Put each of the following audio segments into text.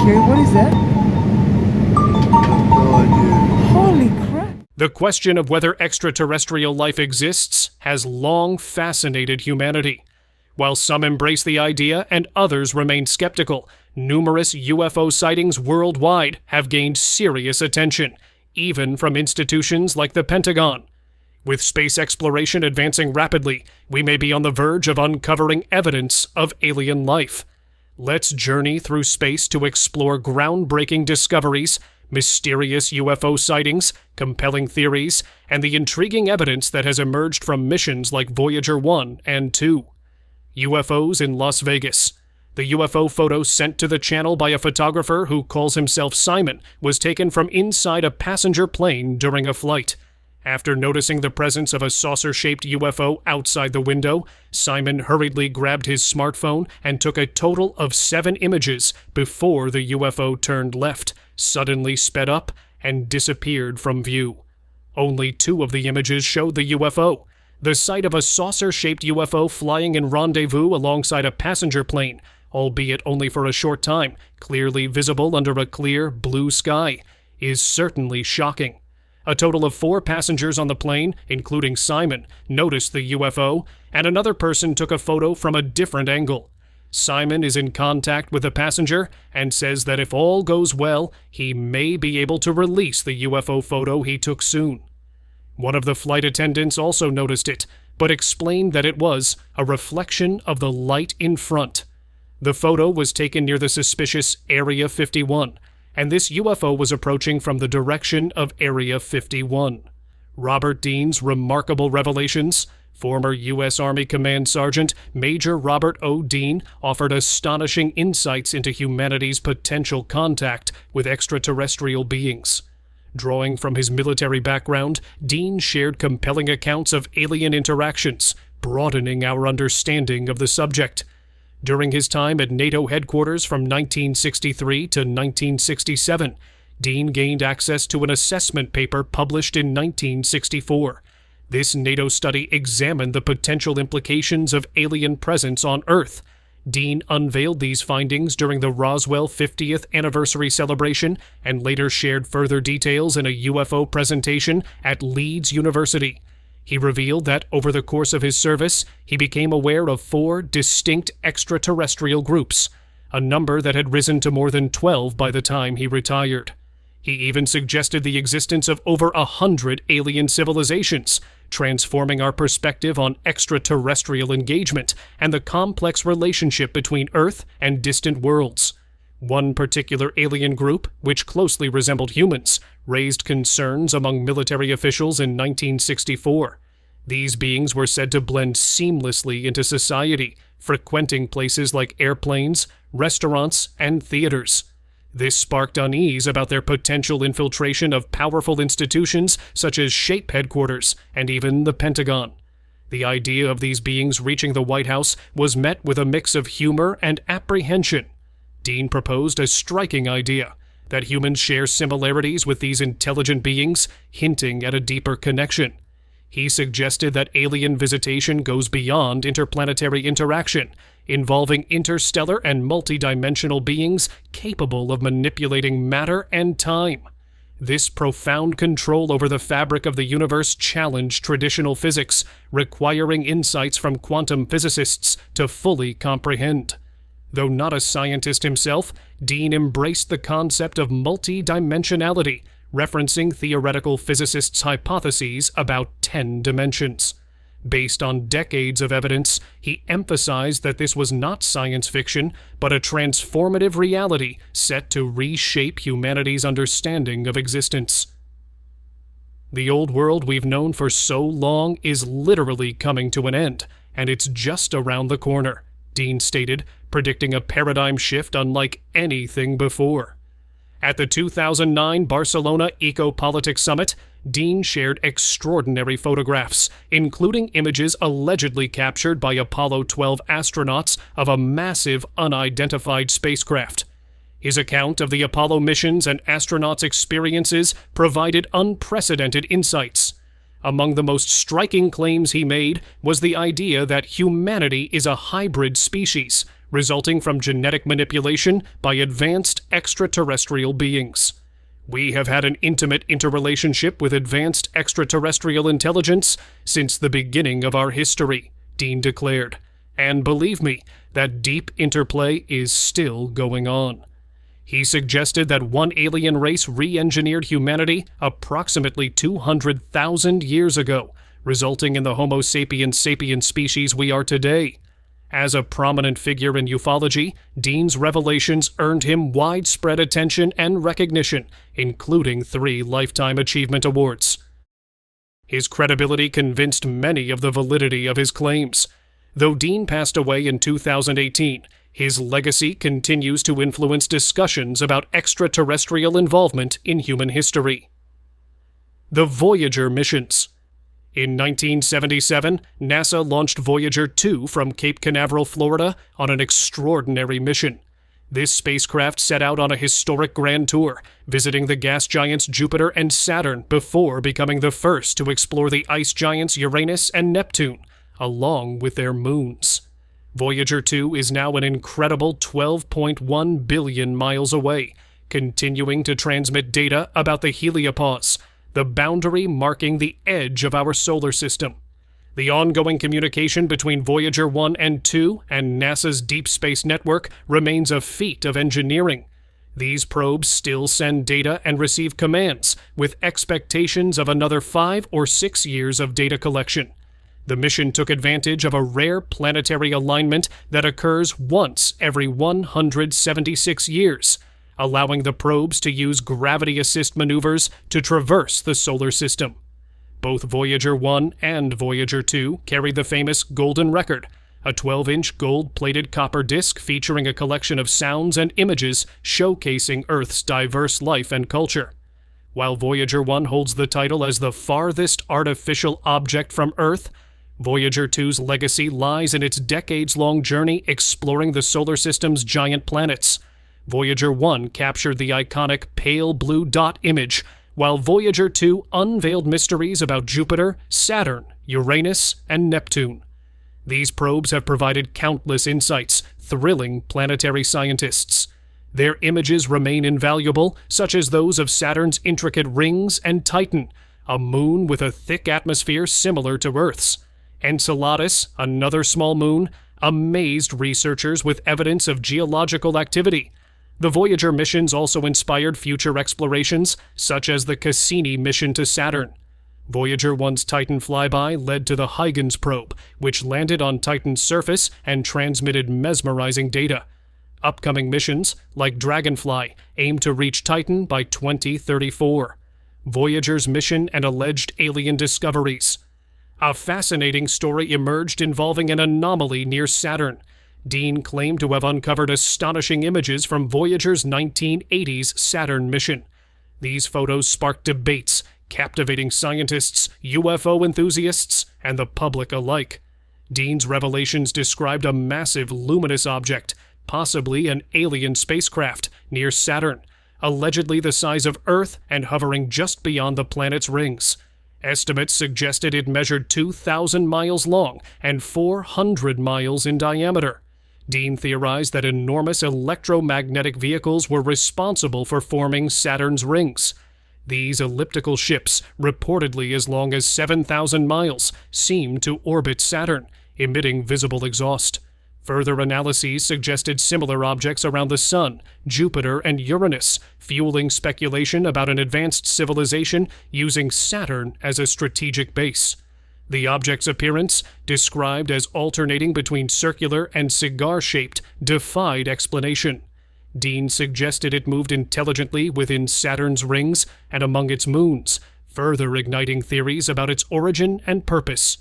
Okay, what is that? No idea. Holy crap! The question of whether extraterrestrial life exists has long fascinated humanity. While some embrace the idea and others remain skeptical, numerous UFO sightings worldwide have gained serious attention, even from institutions like the Pentagon. With space exploration advancing rapidly, we may be on the verge of uncovering evidence of alien life. Let's journey through space to explore groundbreaking discoveries, mysterious UFO sightings, compelling theories, and the intriguing evidence that has emerged from missions like Voyager 1 and 2. UFOs in Las Vegas. The UFO photo sent to the channel by a photographer who calls himself Simon was taken from inside a passenger plane during a flight. After noticing the presence of a saucer-shaped UFO outside the window, Simon hurriedly grabbed his smartphone and took a total of 7 images before the UFO turned left, suddenly sped up, and disappeared from view. Only 2 of the images showed the UFO. The sight of a saucer-shaped UFO flying in rendezvous alongside a passenger plane, albeit only for a short time, clearly visible under a clear blue sky, is certainly shocking. A total of 4 passengers on the plane, including Simon, noticed the UFO, and another person took a photo from a different angle. Simon is in contact with the passenger and says that if all goes well, he may be able to release the UFO photo he took soon. One of the flight attendants also noticed it, but explained that it was a reflection of the light in front. The photo was taken near the suspicious Area 51, and this UFO was approaching from the direction of Area 51. Robert Dean's remarkable revelations. Former U.S. Army Command Sergeant Major Robert O. Dean offered astonishing insights into humanity's potential contact with extraterrestrial beings. Drawing from his military background, Dean shared compelling accounts of alien interactions, broadening our understanding of the subject. During his time at NATO headquarters from 1963 to 1967, Dean gained access to an assessment paper published in 1964. This NATO study examined the potential implications of alien presence on Earth. Dean unveiled these findings during the Roswell 50th anniversary celebration and later shared further details in a UFO presentation at Leeds University. He revealed that over the course of his service, he became aware of 4 distinct extraterrestrial groups, a number that had risen to more than 12 by the time he retired. He even suggested the existence of over 100 alien civilizations, transforming our perspective on extraterrestrial engagement and the complex relationship between Earth and distant worlds. One particular alien group, which closely resembled humans, raised concerns among military officials in 1964. These beings were said to blend seamlessly into society, frequenting places like airplanes, restaurants, and theaters. This sparked unease about their potential infiltration of powerful institutions such as SHAPE headquarters and even the Pentagon. The idea of these beings reaching the White House was met with a mix of humor and apprehension. Dean proposed a striking idea, that humans share similarities with these intelligent beings, hinting at a deeper connection. He suggested that alien visitation goes beyond interplanetary interaction, involving interstellar and multidimensional beings capable of manipulating matter and time. This profound control over the fabric of the universe challenged traditional physics, requiring insights from quantum physicists to fully comprehend. Though not a scientist himself, Dean embraced the concept of multidimensionality, referencing theoretical physicists' hypotheses about 10 dimensions. Based on decades of evidence, he emphasized that this was not science fiction, but a transformative reality set to reshape humanity's understanding of existence. The old world we've known for so long is literally coming to an end, and it's just around the corner, Dean stated, predicting a paradigm shift unlike anything before. At the 2009 Barcelona Eco-Politics Summit, Dean shared extraordinary photographs, including images allegedly captured by Apollo 12 astronauts of a massive unidentified spacecraft. His account of the Apollo missions and astronauts' experiences provided unprecedented insights. Among the most striking claims he made was the idea that humanity is a hybrid species, resulting from genetic manipulation by advanced extraterrestrial beings. We have had an intimate interrelationship with advanced extraterrestrial intelligence since the beginning of our history, Dean declared. And believe me, that deep interplay is still going on. He suggested that one alien race re-engineered humanity approximately 200,000 years ago, resulting in the Homo sapiens sapiens species we are today. As a prominent figure in ufology, Dean's revelations earned him widespread attention and recognition, including 3 Lifetime Achievement Awards. His credibility convinced many of the validity of his claims. Though Dean passed away in 2018, his legacy continues to influence discussions about extraterrestrial involvement in human history. The Voyager missions. In 1977, NASA launched Voyager 2 from Cape Canaveral, Florida, on an extraordinary mission. This spacecraft set out on a historic grand tour, visiting the gas giants Jupiter and Saturn before becoming the first to explore the ice giants Uranus and Neptune, along with their moons. Voyager 2 is now an incredible 12.1 billion miles away, continuing to transmit data about the heliopause, the boundary marking the edge of our solar system. The ongoing communication between Voyager 1 and 2 and NASA's Deep Space Network remains a feat of engineering. These probes still send data and receive commands, with expectations of another 5 or 6 years of data collection. The mission took advantage of a rare planetary alignment that occurs once every 176 years, allowing the probes to use gravity assist maneuvers to traverse the solar system. Both Voyager 1 and Voyager 2 carried the famous Golden Record, a 12-inch gold-plated copper disc featuring a collection of sounds and images showcasing Earth's diverse life and culture. While Voyager 1 holds the title as the farthest artificial object from Earth, Voyager 2's legacy lies in its decades-long journey exploring the solar system's giant planets. Voyager 1 captured the iconic pale blue dot image, while Voyager 2 unveiled mysteries about Jupiter, Saturn, Uranus, and Neptune. These probes have provided countless insights, thrilling planetary scientists. Their images remain invaluable, such as those of Saturn's intricate rings and Titan, a moon with a thick atmosphere similar to Earth's. Enceladus, another small moon, amazed researchers with evidence of geological activity. The Voyager missions also inspired future explorations, such as the Cassini mission to Saturn. Voyager 1's Titan flyby led to the Huygens probe, which landed on Titan's surface and transmitted mesmerizing data. Upcoming missions, like Dragonfly, aim to reach Titan by 2034. Voyager's mission and alleged alien discoveries. A fascinating story emerged involving an anomaly near Saturn. Dean claimed to have uncovered astonishing images from Voyager's 1980s Saturn mission. These photos sparked debates, captivating scientists, UFO enthusiasts, and the public alike. Dean's revelations described a massive luminous object, possibly an alien spacecraft, near Saturn, allegedly the size of Earth and hovering just beyond the planet's rings. Estimates suggested it measured 2,000 miles long and 400 miles in diameter. Dean theorized that enormous electromagnetic vehicles were responsible for forming Saturn's rings. These elliptical ships, reportedly as long as 7,000 miles, seemed to orbit Saturn, emitting visible exhaust. Further analyses suggested similar objects around the Sun, Jupiter, and Uranus, fueling speculation about an advanced civilization using Saturn as a strategic base. The object's appearance, described as alternating between circular and cigar-shaped, defied explanation. Dean suggested it moved intelligently within Saturn's rings and among its moons, further igniting theories about its origin and purpose.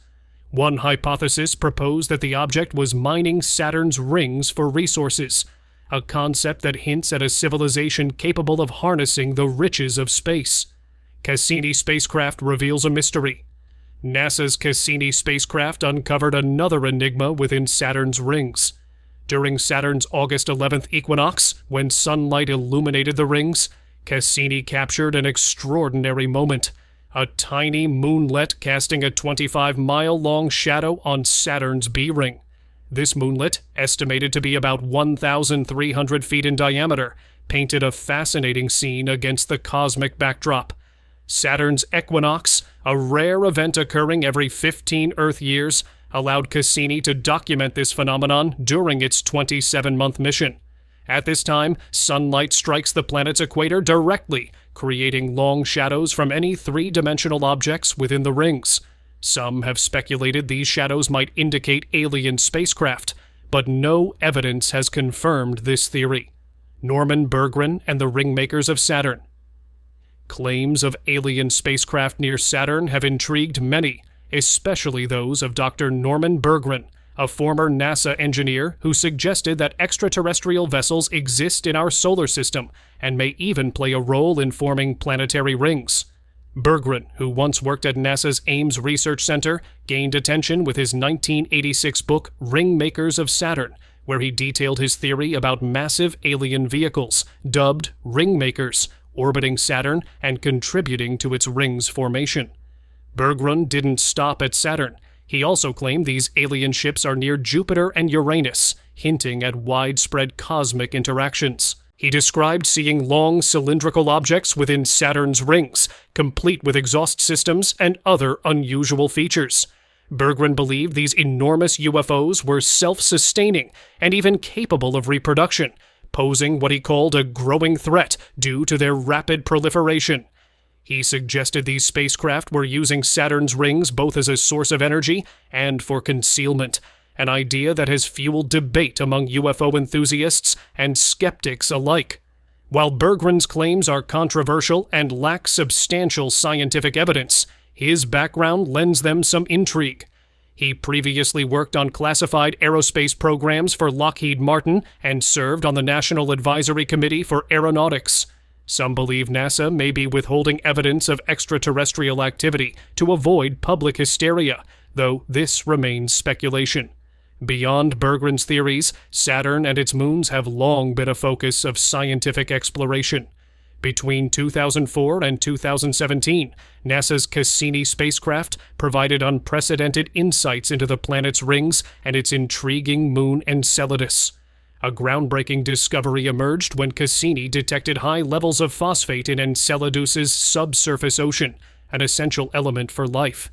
One hypothesis proposed that the object was mining Saturn's rings for resources, a concept that hints at a civilization capable of harnessing the riches of space. Cassini spacecraft reveals a mystery. NASA's Cassini spacecraft uncovered another enigma within Saturn's rings. During Saturn's August 11th equinox, when sunlight illuminated the rings, Cassini captured an extraordinary moment. A tiny moonlet casting a 25-mile-long shadow on Saturn's B-ring. This moonlet, estimated to be about 1,300 feet in diameter, painted a fascinating scene against the cosmic backdrop. Saturn's equinox, a rare event occurring every 15 Earth years, allowed Cassini to document this phenomenon during its 27-month mission. At this time, sunlight strikes the planet's equator directly, creating long shadows from any three-dimensional objects within the rings. Some have speculated these shadows might indicate alien spacecraft, but no evidence has confirmed this theory. Norman Berggren and the Ringmakers of Saturn. Claims of alien spacecraft near Saturn have intrigued many, especially those of Dr. Norman Berggren, a former NASA engineer who suggested that extraterrestrial vessels exist in our solar system and may even play a role in forming planetary rings. Berggren, who once worked at NASA's Ames Research Center, gained attention with his 1986 book Ringmakers of Saturn, where he detailed his theory about massive alien vehicles, dubbed Ringmakers, orbiting Saturn and contributing to its rings' formation. Berggren didn't stop at Saturn. He also claimed these alien ships are near Jupiter and Uranus, hinting at widespread cosmic interactions. He described seeing long cylindrical objects within Saturn's rings, complete with exhaust systems and other unusual features. Berggren believed these enormous UFOs were self-sustaining and even capable of reproduction, posing what he called a growing threat due to their rapid proliferation. He suggested these spacecraft were using Saturn's rings both as a source of energy and for concealment, an idea that has fueled debate among UFO enthusiasts and skeptics alike. While Berggren's claims are controversial and lack substantial scientific evidence, his background lends them some intrigue. He previously worked on classified aerospace programs for Lockheed Martin and served on the National Advisory Committee for Aeronautics. Some believe NASA may be withholding evidence of extraterrestrial activity to avoid public hysteria, though this remains speculation. Beyond Berggren's theories, Saturn and its moons have long been a focus of scientific exploration. Between 2004 and 2017, NASA's Cassini spacecraft provided unprecedented insights into the planet's rings and its intriguing moon Enceladus. A groundbreaking discovery emerged when Cassini detected high levels of phosphate in Enceladus's subsurface ocean, an essential element for life.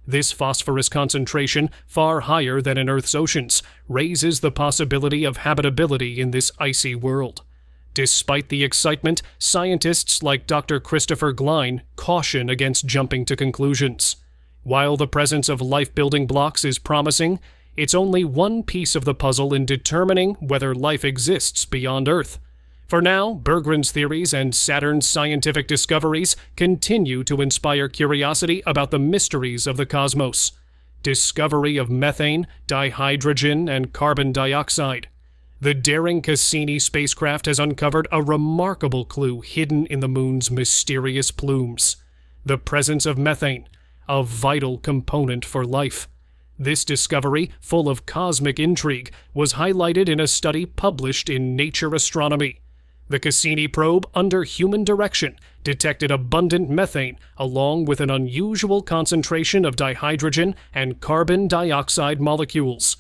This phosphorus concentration, far higher than in Earth's oceans, raises the possibility of habitability in this icy world. Despite the excitement, scientists like Dr. Christopher Glein caution against jumping to conclusions. While the presence of life-building blocks is promising, it's only one piece of the puzzle in determining whether life exists beyond Earth. For now, Berggren's theories and Saturn's scientific discoveries continue to inspire curiosity about the mysteries of the cosmos. Discovery of methane, dihydrogen, and carbon dioxide. The daring Cassini spacecraft has uncovered a remarkable clue hidden in the moon's mysterious plumes. The presence of methane, a vital component for life. This discovery, full of cosmic intrigue, was highlighted in a study published in Nature Astronomy. The Cassini probe, under human direction, detected abundant methane along with an unusual concentration of dihydrogen and carbon dioxide molecules.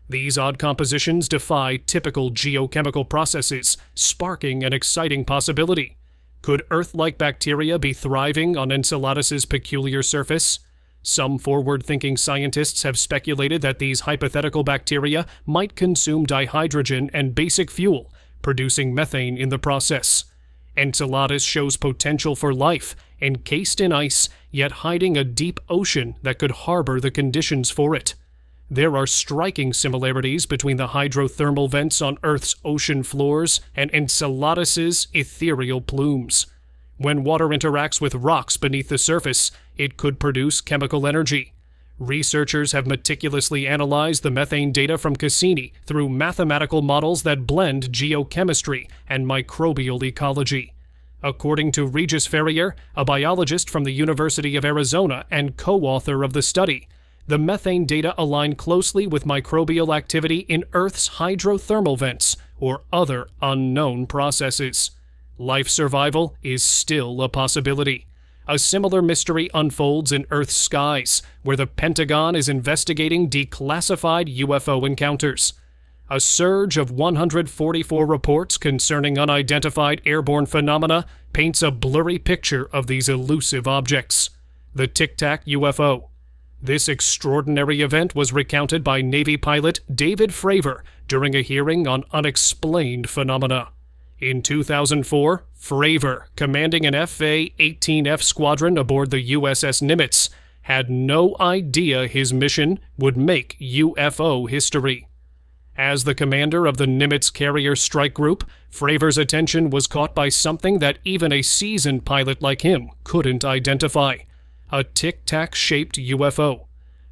These odd compositions defy typical geochemical processes, sparking an exciting possibility. Could Earth-like bacteria be thriving on Enceladus's peculiar surface? Some forward-thinking scientists have speculated that these hypothetical bacteria might consume dihydrogen and basic fuel, producing methane in the process. Enceladus shows potential for life, encased in ice, yet hiding a deep ocean that could harbor the conditions for it. There are striking similarities between the hydrothermal vents on Earth's ocean floors and Enceladus's ethereal plumes. When water interacts with rocks beneath the surface, it could produce chemical energy. Researchers have meticulously analyzed the methane data from Cassini through mathematical models that blend geochemistry and microbial ecology. According to Regis Ferrier, a biologist from the University of Arizona and co-author of the study, the methane data align closely with microbial activity in Earth's hydrothermal vents or other unknown processes. Life survival is still a possibility. A similar mystery unfolds in Earth's skies, where the Pentagon is investigating declassified UFO encounters. A surge of 144 reports concerning unidentified airborne phenomena paints a blurry picture of these elusive objects. The Tic Tac UFO. This extraordinary event was recounted by Navy pilot David Fravor during a hearing on unexplained phenomena. In 2004, Fravor, commanding an FA-18F squadron aboard the USS Nimitz, had no idea his mission would make UFO history. As the commander of the Nimitz Carrier Strike Group, Fravor's attention was caught by something that even a seasoned pilot like him couldn't identify: a tic-tac-shaped UFO.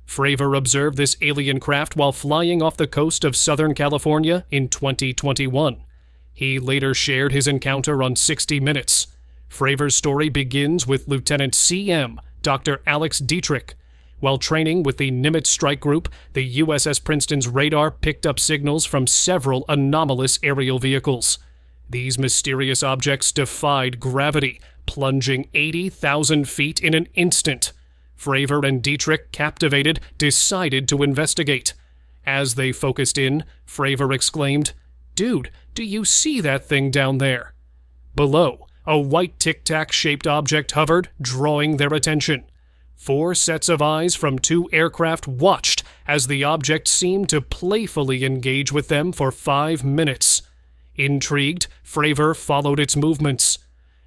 Fravor observed this alien craft while flying off the coast of Southern California in 2021. He later shared his encounter on 60 Minutes. Fravor's story begins with Lieutenant CM, Dr. Alex Dietrich. While training with the Nimitz Strike Group, the USS Princeton's radar picked up signals from several anomalous aerial vehicles. These mysterious objects defied gravity, plunging 80,000 feet in an instant. Fravor and Dietrich, captivated, decided to investigate. As they focused in, Fravor exclaimed, "Dude, do you see that thing down there?" Below, a white tic-tac-shaped object hovered, drawing their attention. 4 sets of eyes from 2 aircraft watched as the object seemed to playfully engage with them for 5 minutes. Intrigued, Fravor followed its movements.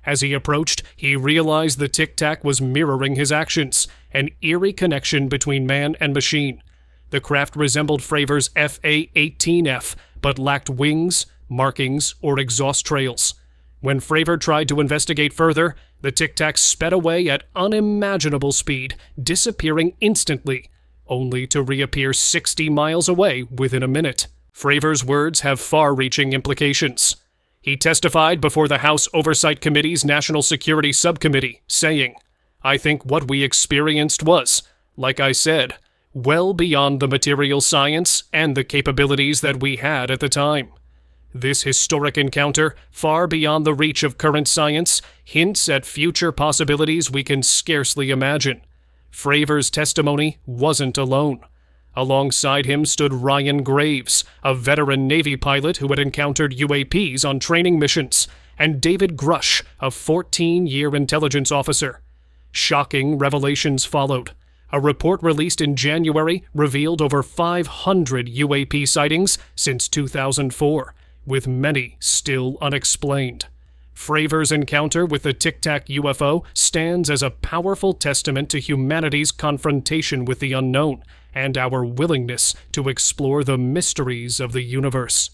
As he approached, he realized the tic-tac was mirroring his actions, an eerie connection between man and machine. The craft resembled Fravor's FA-18F, but lacked wings, markings, or exhaust trails. When Fravor tried to investigate further, the tic-tac sped away at unimaginable speed, disappearing instantly, only to reappear 60 miles away within a minute. Fravor's words have far-reaching implications. He testified before the House Oversight Committee's National Security Subcommittee, saying, "I think what we experienced was, like I said, well beyond the material science and the capabilities that we had at the time. This historic encounter, far beyond the reach of current science, hints at future possibilities we can scarcely imagine." Fravor's testimony wasn't alone. Alongside him stood Ryan Graves, a veteran Navy pilot who had encountered UAPs on training missions, and David Grush, a 14-year intelligence officer. Shocking revelations followed. A report released in January revealed over 500 UAP sightings since 2004, with many still unexplained. Fravor's encounter with the Tic Tac UFO stands as a powerful testament to humanity's confrontation with the unknown and our willingness to explore the mysteries of the universe.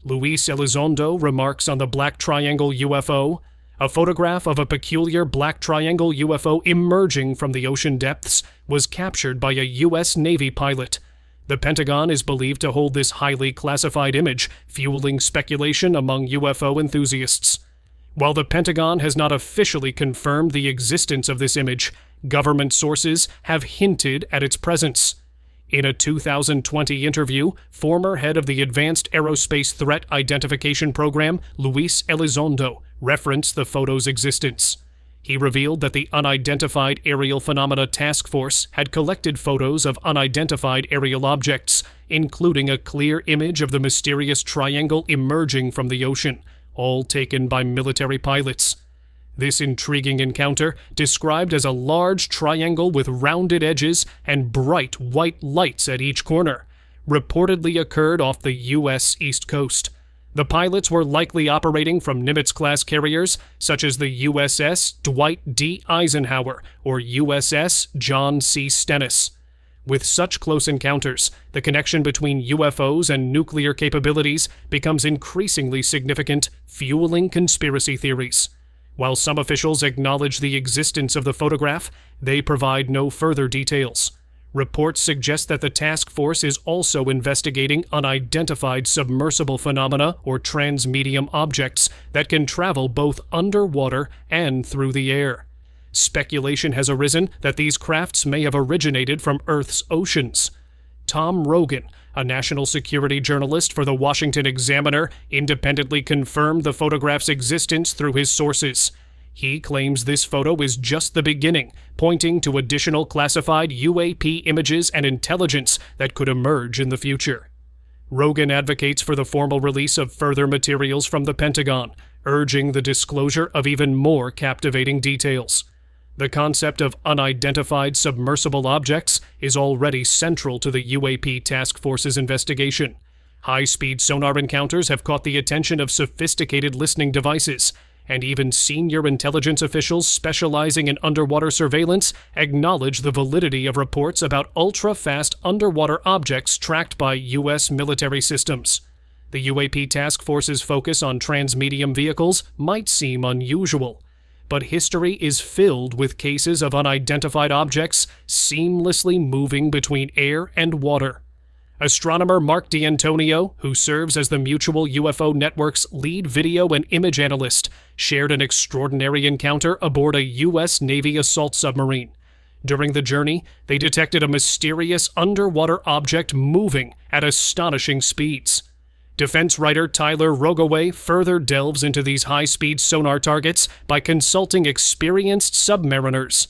Luis Elizondo remarks on the Black Triangle UFO. A photograph of a peculiar black triangle UFO emerging from the ocean depths was captured by a U.S. Navy pilot. The Pentagon is believed to hold this highly classified image, fueling speculation among UFO enthusiasts. While the Pentagon has not officially confirmed the existence of this image, government sources have hinted at its presence. In a 2020 interview, former head of the Advanced Aerospace Threat Identification Program, Luis Elizondo, referenced the photo's existence. He revealed that the Unidentified Aerial Phenomena Task Force had collected photos of unidentified aerial objects, including a clear image of the mysterious triangle emerging from the ocean, all taken by military pilots. This intriguing encounter, described as a large triangle with rounded edges and bright white lights at each corner, reportedly occurred off the U.S. East Coast. The pilots were likely operating from Nimitz-class carriers such as the USS Dwight D. Eisenhower or USS John C. Stennis. With such close encounters, the connection between UFOs and nuclear capabilities becomes increasingly significant, fueling conspiracy theories. While some officials acknowledge the existence of the photograph, they provide no further details. Reports suggest that the task force is also investigating unidentified submersible phenomena or transmedium objects that can travel both underwater and through the air. Speculation has arisen that these crafts may have originated from Earth's oceans. Tom Rogan, a national security journalist for the Washington Examiner, independently confirmed the photograph's existence through his sources. He claims this photo is just the beginning, pointing to additional classified UAP images and intelligence that could emerge in the future. Rogan advocates for the formal release of further materials from the Pentagon, urging the disclosure of even more captivating details. The concept of unidentified submersible objects is already central to the UAP task force's investigation. High-speed sonar encounters have caught the attention of sophisticated listening devices, and even senior intelligence officials specializing in underwater surveillance acknowledge the validity of reports about ultra-fast underwater objects tracked by U.S. military systems. The UAP task force's focus on transmedium vehicles might seem unusual, but history is filled with cases of unidentified objects seamlessly moving between air and water. Astronomer Mark D'Antonio, who serves as the Mutual UFO Network's lead video and image analyst, shared an extraordinary encounter aboard a U.S. Navy assault submarine. During the journey, they detected a mysterious underwater object moving at astonishing speeds. Defense writer Tyler Rogoway further delves into these high-speed sonar targets by consulting experienced submariners.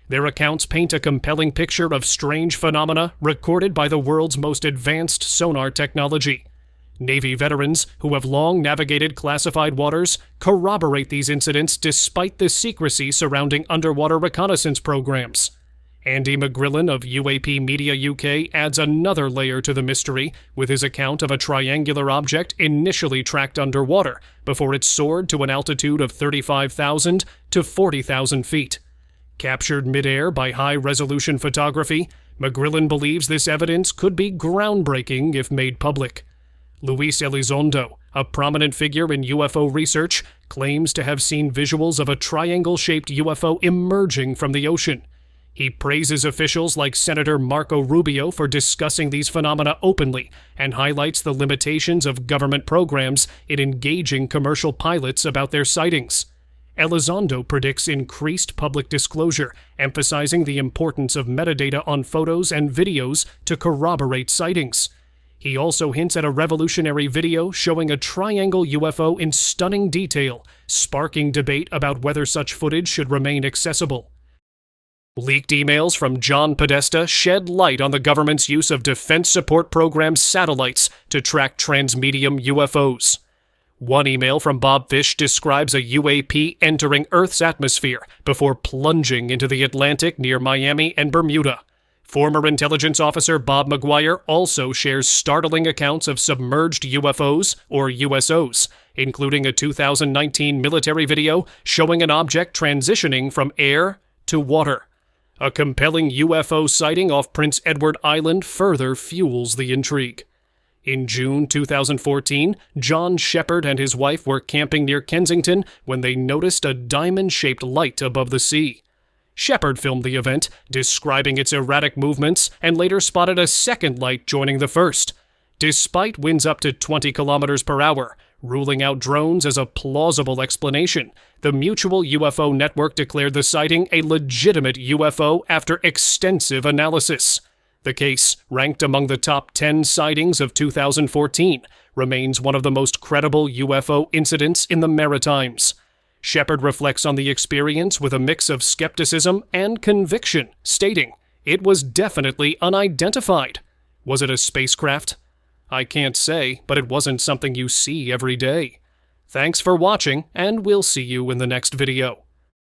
Their accounts paint a compelling picture of strange phenomena recorded by the world's most advanced sonar technology. Navy veterans who have long navigated classified waters corroborate these incidents despite the secrecy surrounding underwater reconnaissance programs. Andy McGrillen of UAP Media UK adds another layer to the mystery with his account of a triangular object initially tracked underwater before it soared to an altitude of 35,000 to 40,000 feet. Captured midair by high-resolution photography, McGrillen believes this evidence could be groundbreaking if made public. Luis Elizondo, a prominent figure in UFO research, claims to have seen visuals of a triangle-shaped UFO emerging from the ocean. He praises officials like Senator Marco Rubio for discussing these phenomena openly and highlights the limitations of government programs in engaging commercial pilots about their sightings. Elizondo predicts increased public disclosure, emphasizing the importance of metadata on photos and videos to corroborate sightings. He also hints at a revolutionary video showing a triangle UFO in stunning detail, sparking debate about whether such footage should remain accessible. Leaked emails from John Podesta shed light on the government's use of Defense Support Program satellites to track transmedium UFOs. One email from Bob Fish describes a UAP entering Earth's atmosphere before plunging into the Atlantic near Miami and Bermuda. Former intelligence officer Bob McGuire also shares startling accounts of submerged UFOs, or USOs, including a 2019 military video showing an object transitioning from air to water. A compelling UFO sighting off Prince Edward Island further fuels the intrigue. In June 2014, John Shepard and his wife were camping near Kensington when they noticed a diamond-shaped light above the sea. Shepard filmed the event, describing its erratic movements, and later spotted a second light joining the first. Despite winds up to 20 kilometers per hour, ruling out drones as a plausible explanation, the Mutual UFO Network declared the sighting a legitimate UFO after extensive analysis. The case, ranked among the top 10 sightings of 2014, remains one of the most credible UFO incidents in the Maritimes. Shepard reflects on the experience with a mix of skepticism and conviction, stating, "It was definitely unidentified. Was it a spacecraft? I can't say, but it wasn't something you see every day." Thanks for watching, and we'll see you in the next video.